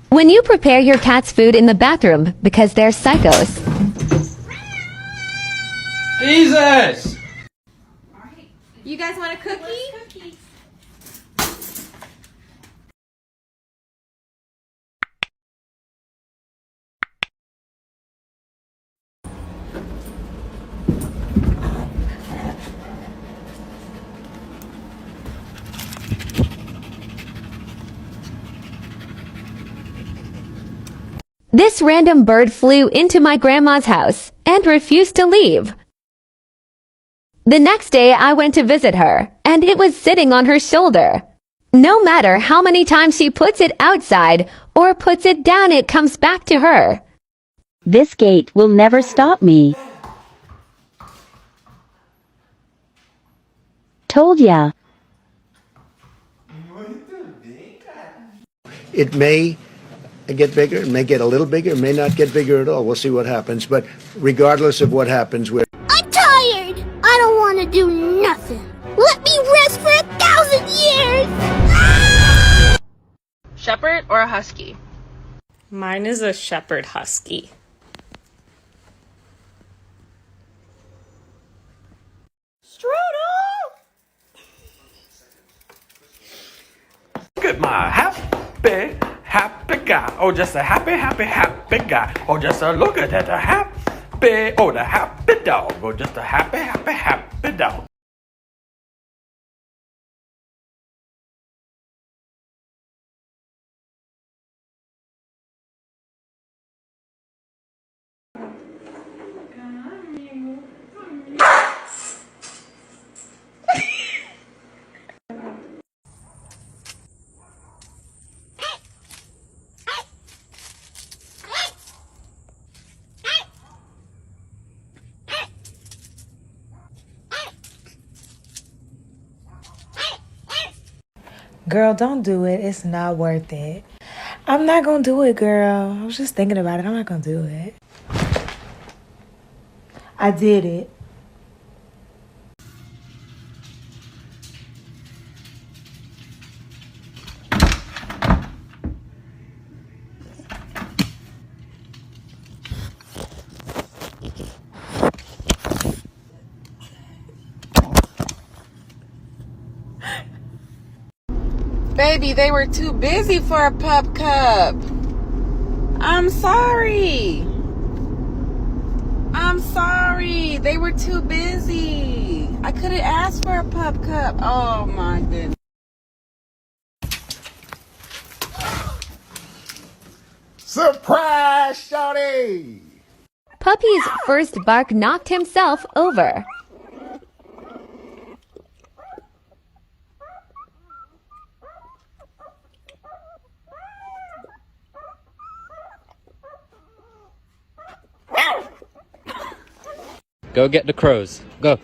When you prepare your cat's food in the bathroom because they're psychos. Jesus! You guys want a cookie? This random bird flew into my grandma's house and refused to leave. The next day I went to visit her, and it was sitting on her shoulder. No matter how many times she puts it outside or puts it down, it comes back to her. This gate will never stop me. Told ya. It may get bigger, it may get a little bigger, it may not get bigger at all. We'll see what happens. But regardless of what happens, I'm tired. I don't want to do nothing. Let me rest for 1,000 years. Ah! Shepherd or a husky? Mine is a shepherd husky. Look at my happy guy. Oh, just a happy guy. Oh, just a look at that, the happy dog. Oh, just a happy dog. Girl, don't do it. It's not worth it. I'm not gonna do it, girl. I was just thinking about it. I'm not gonna do it. I did it. Baby, they were too busy for a pup cup. I'm sorry. They were too busy. I couldn't ask for a pup cup. Oh my goodness. surprise, shawty! Puppy's first bark knocked himself over. Go get the crows. Go.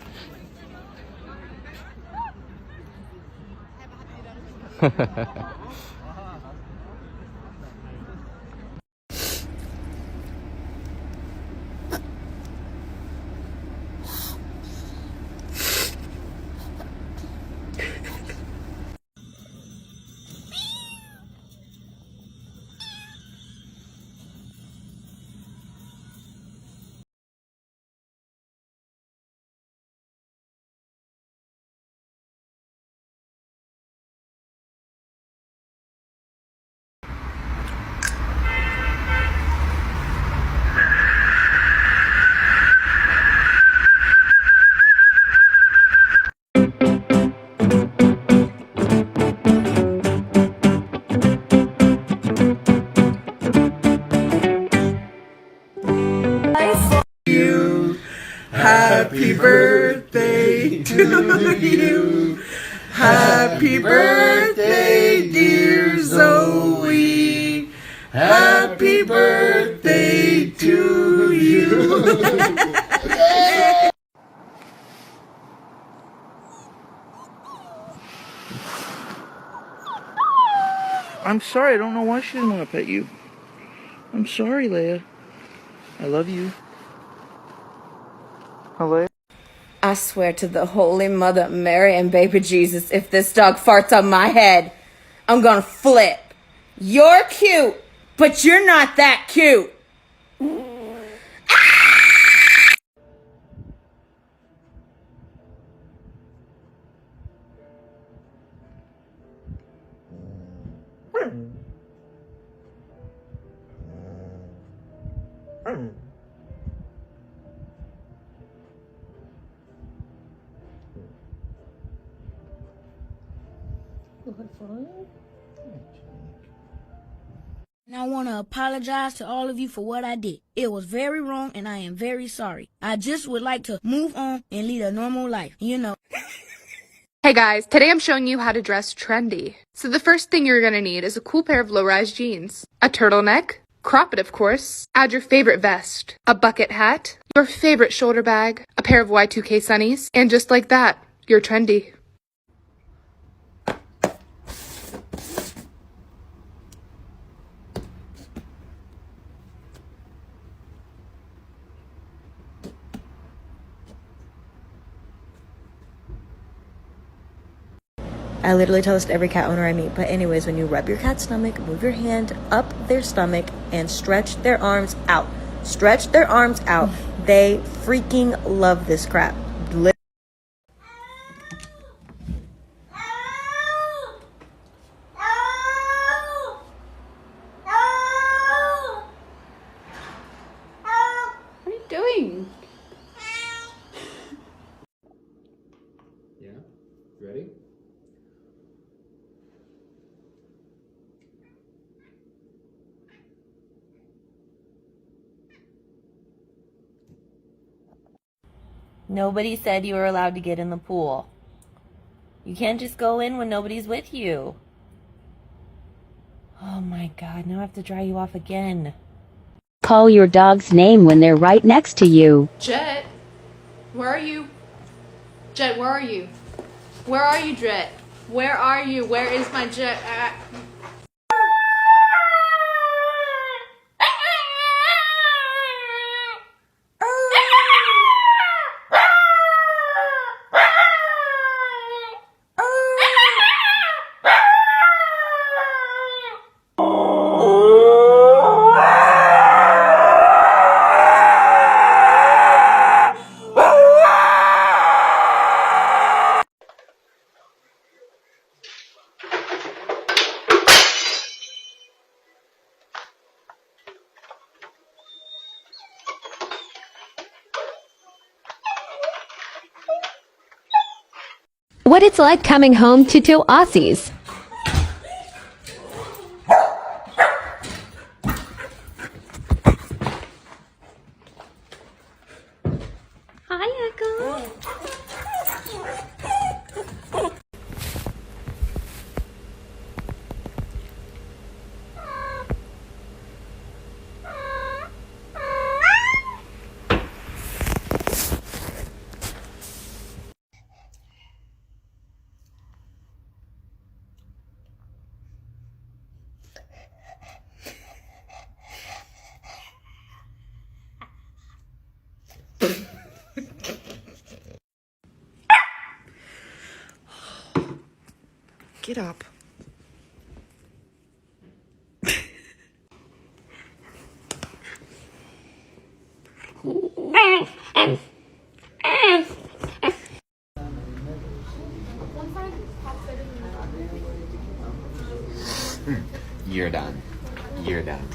Happy birthday to you. Happy birthday, dear Zoe. Happy birthday to you. I'm sorry, I don't know why she didn't want to pet you. I'm sorry, Leia. I love you. Hello? I swear to the Holy Mother Mary and baby Jesus, if this dog farts on my head, I'm gonna flip. You're cute, but you're not that cute. And I want to apologize to all of you for what I did. It was very wrong and I am very sorry. I just would like to move on and lead a normal life, you know. Hey guys, today I'm showing you how to dress trendy. So the first thing you're gonna need is a cool pair of low-rise jeans, a turtleneck, crop it of course, add your favorite vest, a bucket hat, your favorite shoulder bag, a pair of Y2K sunnies, and just like that, you're trendy. I literally tell this to every cat owner I meet. But anyways, when you rub your cat's stomach, move your hand up their stomach and stretch their arms out. Stretch their arms out. They freaking love this crap. What are you doing? Yeah? Ready? Nobody said you were allowed to get in the pool. You can't just go in when nobody's with you. Oh my God, now I have to dry you off again. Call your dog's name when they're right next to you. Jet, where are you? Jet, where are you? Where are you, Jet? Where are you? Where is my Jet at? What it's like coming home to two Aussies. Hi, Echo. Get up. You're done. You're done.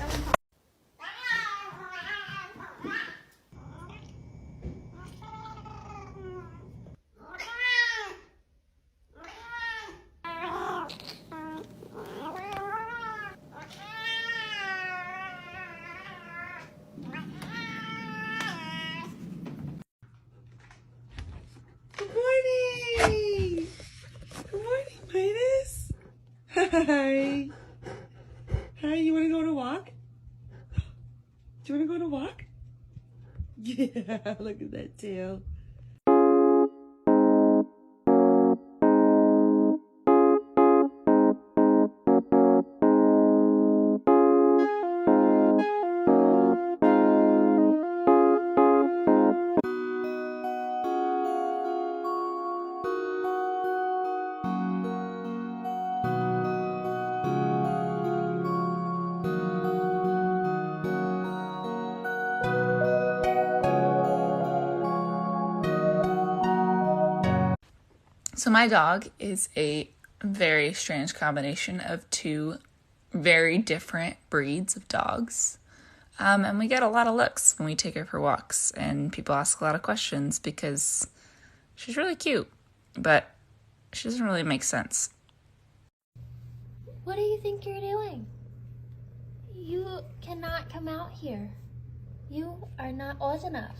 Good morning. Good morning, Midas. Hi. Hi, you want to go on a walk? Do you want to go on a walk? Yeah, look at that tail. So my dog is a very strange combination of two very different breeds of dogs. And we get a lot of looks when we take her for walks, and people ask a lot of questions because she's really cute, but she doesn't really make sense. What do you think you're doing? You cannot come out here. You are not old enough.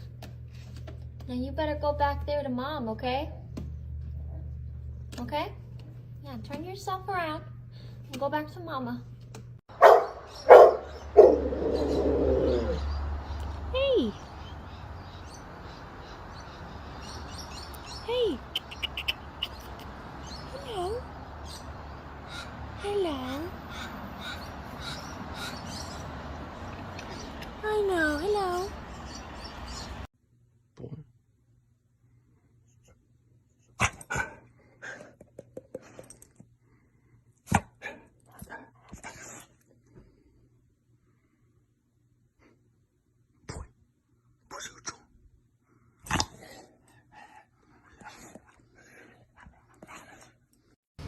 Now you better go back there to Mom, okay? Okay? Yeah, turn yourself around and go back to Mama. Hey! Hey! Hello? Hello? I know, hello.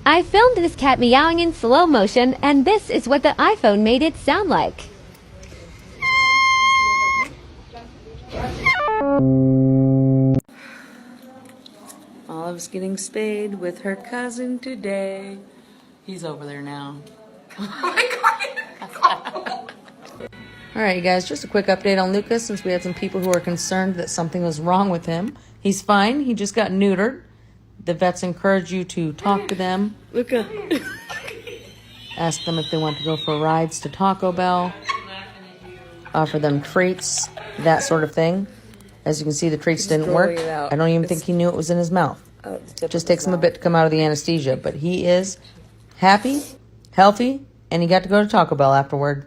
I filmed this cat meowing in slow motion, and this is what the iPhone made it sound like. Olive's getting spayed with her cousin today. He's over there now. Alright, you guys, just a quick update on Lucas since we had some people who were concerned that something was wrong with him. He's fine. He just got neutered. The vets encourage you to talk to them. Luca. Ask them if they want to go for rides to Taco Bell. Offer them treats, that sort of thing. As you can see, the treats didn't work. I don't even think he knew it was in his mouth. It just takes him a bit to come out of the anesthesia. But he is happy, healthy, and he got to go to Taco Bell afterward.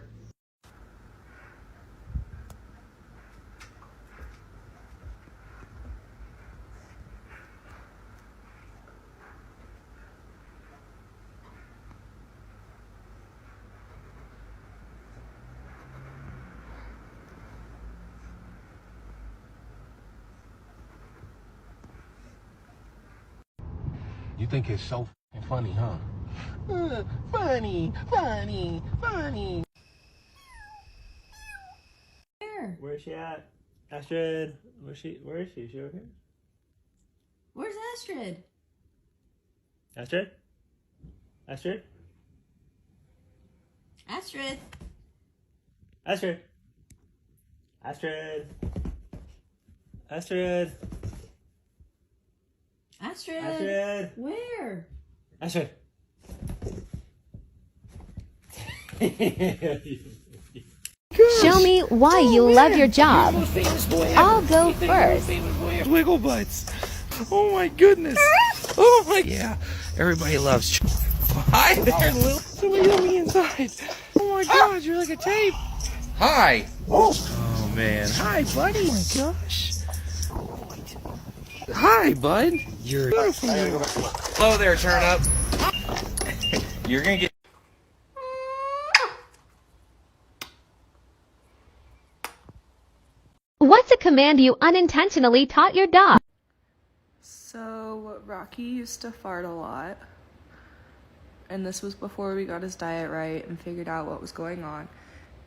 You think it's so funny, huh? Funny. Where's she at? Astrid, where is she? Is she okay? Where's Astrid? Astrid? Astrid? Astrid? Astrid? Where? Astrid. Show me why you love your job. I'll go first. Wiggle butts. Oh my goodness. Oh my. Yeah. Everybody loves. Hi there, Lil. Somebody let me inside. Oh my God, you're like a tape. Hi. Oh man. Hi, buddy. Oh my gosh. Hi, bud. You're beautiful. Hello there, turn up. You're gonna get. What's a command you unintentionally taught your dog? So Rocky used to fart a lot, and this was before we got his diet right and figured out what was going on,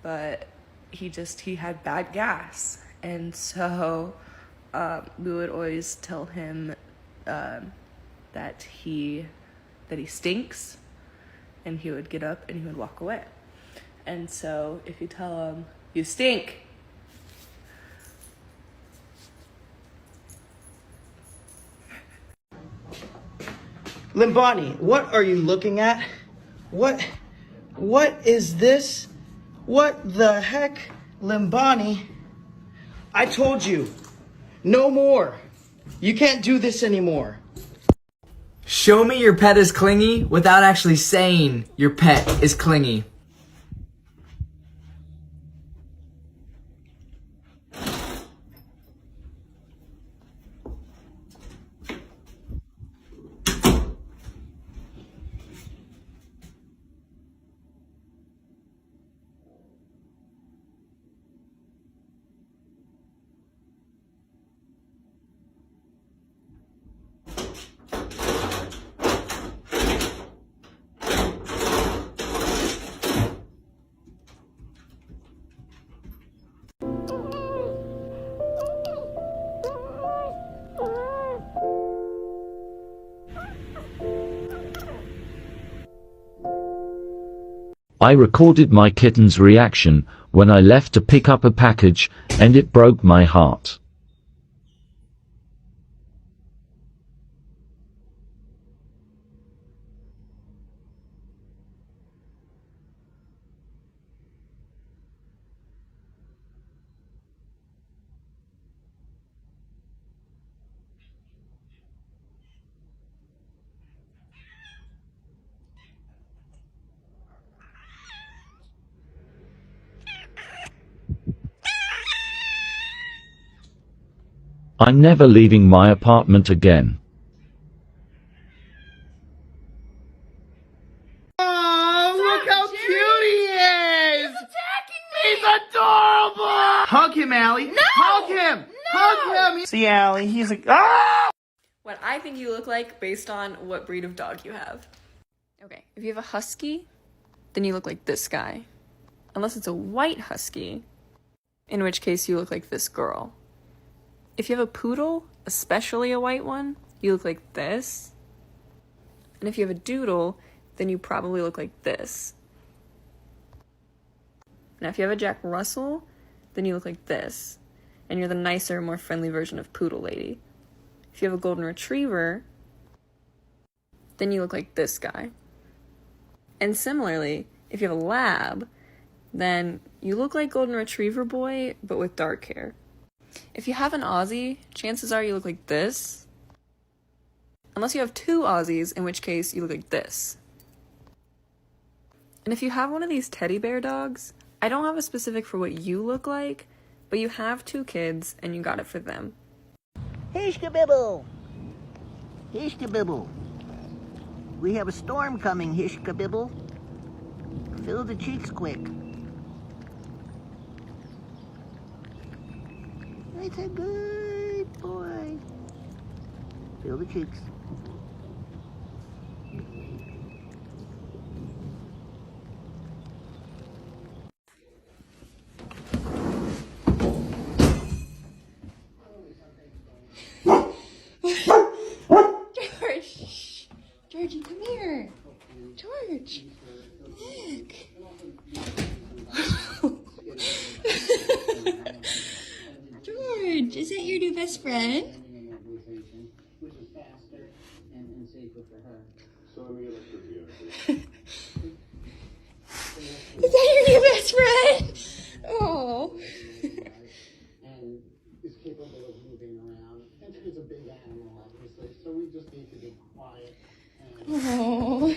but he had bad gas, and so we would always tell him that he stinks, and he would get up and he would walk away. And so if you tell him, "You stink," Limbani, what are you looking at? What is this? What the heck? Limbani, I told you, no more. You can't do this anymore. Show me your pet is clingy without actually saying your pet is clingy. I recorded my kitten's reaction when I left to pick up a package, and it broke my heart. I'm never leaving my apartment again. Oh, look how cute he is! He's attacking me! He's adorable! Hug him, Allie! No! Hug him! No! Hug him! See, Allie, he's like, ah! What I think you look like based on what breed of dog you have. Okay, if you have a husky, then you look like this guy. Unless it's a white husky, in which case you look like this girl. If you have a poodle, especially a white one, you look like this. And if you have a doodle, then you probably look like this. Now if you have a Jack Russell, then you look like this. And you're the nicer, more friendly version of Poodle Lady. If you have a Golden Retriever, then you look like this guy. And similarly, if you have a Lab, then you look like Golden Retriever Boy, but with dark hair. If you have an Aussie, chances are you look like this. Unless you have two Aussies, in which case you look like this. And if you have one of these teddy bear dogs, I don't have a specific for what you look like, but you have two kids and you got it for them. Hishkabibble! Hishkabibble! We have a storm coming, Hishkabibble. Fill the cheeks quick. That's a good boy. Fill the cheeks. George! Georgie, come here! George! Look! George, is that your new best friend? Is that your new best friend? Oh. And is capable of moving around. And she's a big animal, obviously, so we just need to be quiet. Oh.